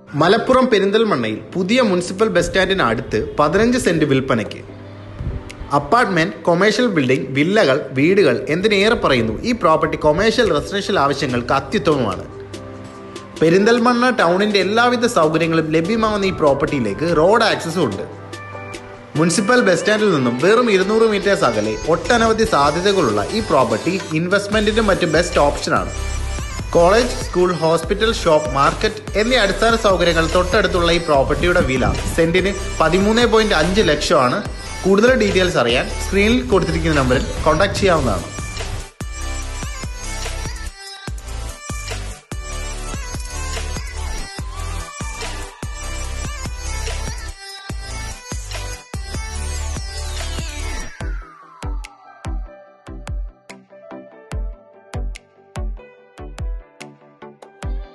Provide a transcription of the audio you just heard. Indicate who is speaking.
Speaker 1: മലപ്പുറം പെരിന്തൽമണ്ണയിൽ പുതിയ municipal bus സ്റ്റാൻഡിന് അടുത്ത് 15 സെന്റ് വിൽപ്പനയ്ക്ക്. അപ്പാർട്ട്മെന്റ്, കൊമേഴ്ഷ്യൽ ബിൽഡിംഗ്, വില്ലകൾ, വീടുകൾ എന്തിനേറെ പറയുന്നു, ഈ പ്രോപ്പർട്ടി കൊമേഴ്ഷ്യൽ റെസിഡൻഷ്യൽ ആവശ്യങ്ങൾക്ക് അത്യുത്തമമാണ്. പെരിന്തൽമണ്ണ ടൗണിന്റെ എല്ലാവിധ സൗകര്യങ്ങളും ലഭ്യമാകുന്ന ഈ പ്രോപ്പർട്ടിയിലേക്ക് റോഡ് ആക്സസും ഉണ്ട്. മുനിസിപ്പൽ ബസ് സ്റ്റാൻഡിൽ നിന്നും വെറും 200 മീറ്റേഴ്സ് അകലെ ഒട്ടനവധി സാധ്യതകളുള്ള ഈ പ്രോപ്പർട്ടി ഇൻവെസ്റ്റ്മെന്റിന്റെ മറ്റ് ബെസ്റ്റ് ഓപ്ഷനാണ്. College, school, hospital, shop, market എന്നീ അടിസ്ഥാന സൗകര്യങ്ങൾ തൊട്ടടുത്തുള്ള ഈ പ്രോപ്പർട്ടിയുടെ വില സെന്റിന് 13.5 ലക്ഷമാണ്. കൂടുതൽ ഡീറ്റെയിൽസ് അറിയാൻ സ്ക്രീനിൽ കൊടുത്തിരിക്കുന്ന നമ്പറിൽ കോൺടാക്ട് ചെയ്യാവുന്നതാണ്.